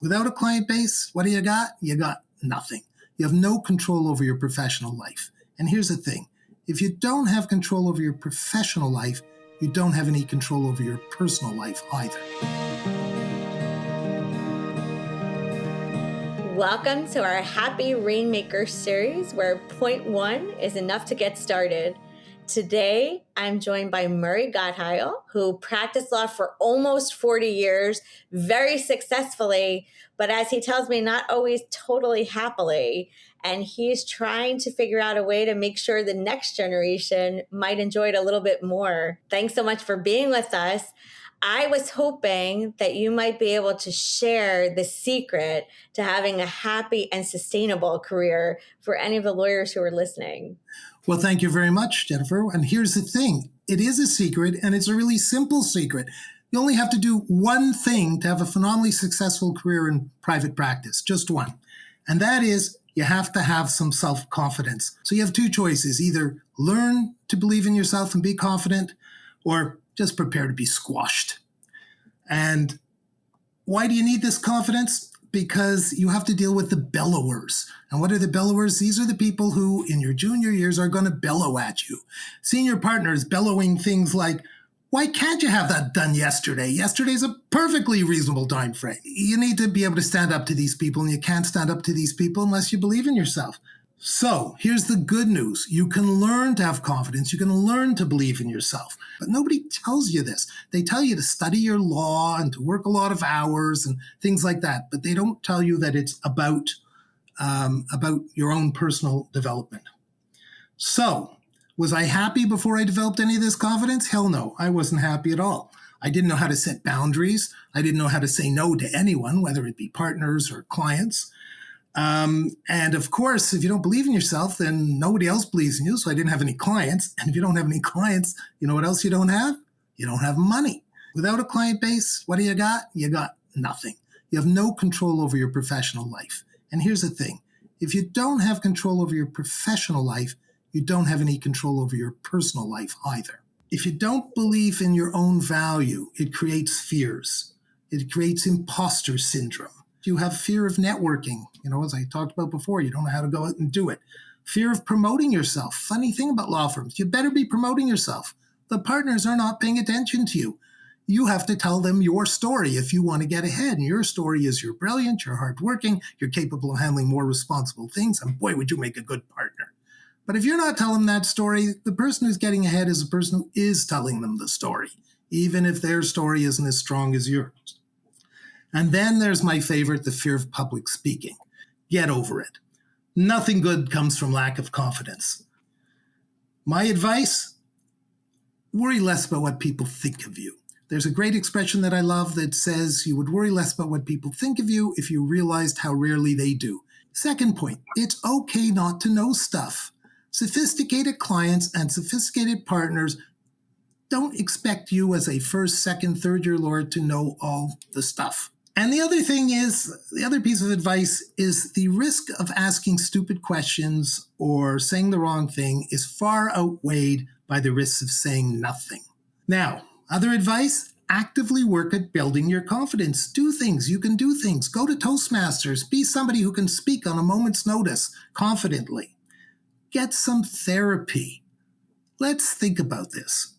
Without a client base, what do you got? You got nothing. You have no control over your professional life. And here's the thing. If you don't have control over your professional life, you don't have any control over your personal life either. Welcome to our Happy Rainmakers series, where point one is enough to get started. Today, I'm joined by Murray Gottheil, who practiced law for almost 40 years, very successfully, but as he tells me, not always totally happily. And he's trying to figure out a way to make sure the next generation might enjoy it a little bit more. Thanks so much for being with us. I was hoping that you might be able to share the secret to having a happy and sustainable career for any of the lawyers who are listening. Well, thank you very much, Jennifer. And here's the thing. It is a secret, and it's a really simple secret. You only have to do one thing to have a phenomenally successful career in private practice, just one. And that is you have to have some self-confidence. So you have two choices. Either learn to believe in yourself and be confident, or just prepare to be squashed. And why do you need this confidence? Because you have to deal with the bellowers. And what are the bellowers? These are the people who, in your junior years, are going to bellow at you. Senior partners bellowing things like, why can't you have that done yesterday? Yesterday's a perfectly reasonable time frame. You need to be able to stand up to these people, and you can't stand up to these people unless you believe in yourself. So here's the good news. You can learn to have confidence. You can learn to believe in yourself. But nobody tells you this. They tell you to study your law and to work a lot of hours and things like that. But they don't tell you that it's about your own personal development. So was I happy before I developed any of this confidence? Hell no, I wasn't happy at all. I didn't know how to set boundaries. I didn't know how to say no to anyone, whether it be partners or clients. And of course, if you don't believe in yourself, then nobody else believes in you. So I didn't have any clients. And if you don't have any clients, you know what else you don't have? You don't have money. Without a client base, what do you got? You got nothing. You have no control over your professional life. And here's the thing. If you don't have control over your professional life, you don't have any control over your personal life either. If you don't believe in your own value, it creates fears. It creates imposter syndrome. You have fear of networking. As I talked about before, you don't know how to go out and do it. Fear of promoting yourself. Funny thing about law firms, you better be promoting yourself. The partners are not paying attention to you. You have to tell them your story if you want to get ahead. And your story is you're brilliant, you're hardworking, you're capable of handling more responsible things, and boy, would you make a good partner. But if you're not telling that story, the person who's getting ahead is the person who is telling them the story, even if their story isn't as strong as yours. And then there's my favorite, the fear of public speaking. Get over it. Nothing good comes from lack of confidence. My advice, worry less about what people think of you. There's a great expression that I love that says you would worry less about what people think of you if you realized how rarely they do. Second point, it's okay not to know stuff. Sophisticated clients and sophisticated partners don't expect you as a first, second, third-year lawyer to know all the stuff. And the other thing is, the other piece of advice is the risk of asking stupid questions or saying the wrong thing is far outweighed by the risks of saying nothing. Now, other advice, actively work at building your confidence. Do things. You can do things. Go to Toastmasters. Be somebody who can speak on a moment's notice confidently. Get some therapy. Let's think about this.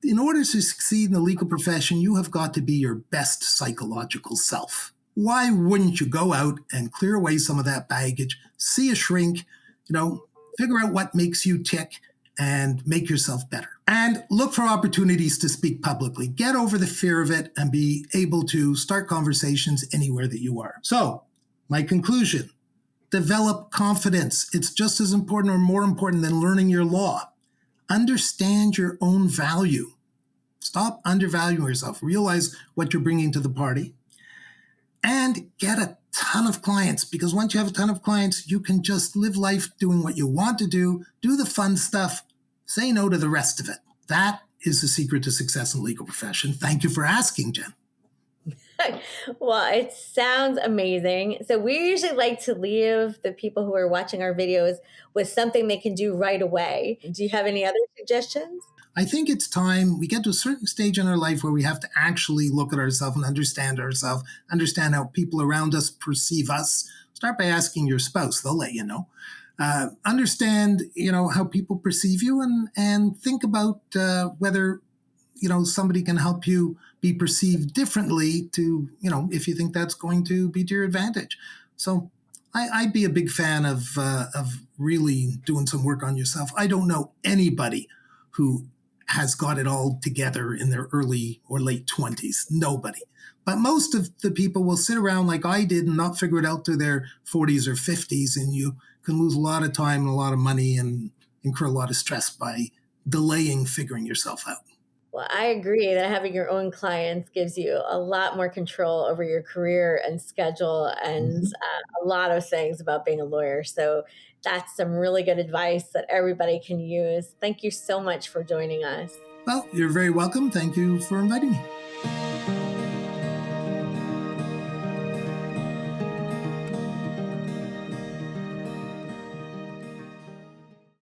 In order to succeed in the legal profession, you have got to be your best psychological self. Why wouldn't you go out and clear away some of that baggage, see a shrink, figure out what makes you tick and make yourself better? And look for opportunities to speak publicly. Get over the fear of it and be able to start conversations anywhere that you are. So, my conclusion, develop confidence. It's just as important or more important than learning your law. Understand your own value. Stop undervaluing yourself. Realize what you're bringing to the party. And get a ton of clients, because once you have a ton of clients, you can just live life doing what you want to do the fun stuff, say no to the rest of it. That is the secret to success in the legal profession. Thank you for asking, Jen. Well, it sounds amazing. So we usually like to leave the people who are watching our videos with something they can do right away. Do you have any other suggestions? I think it's time we get to a certain stage in our life where we have to actually look at ourselves and understand ourselves, understand how people around us perceive us. Start by asking your spouse; they'll let you know. Understand, how people perceive you, and think about whether somebody can help you be perceived differently to, if you think that's going to be to your advantage. So I'd be a big fan of really doing some work on yourself. I don't know anybody who has got it all together in their early or late 20s. Nobody. But most of the people will sit around like I did and not figure it out to their 40s or 50s, and you can lose a lot of time and a lot of money and incur a lot of stress by delaying figuring yourself out. Well, I agree that having your own clients gives you a lot more control over your career and schedule and Mhm. a lot of things about being a lawyer. So that's some really good advice that everybody can use. Thank you so much for joining us. Well, you're very welcome. Thank you for inviting me.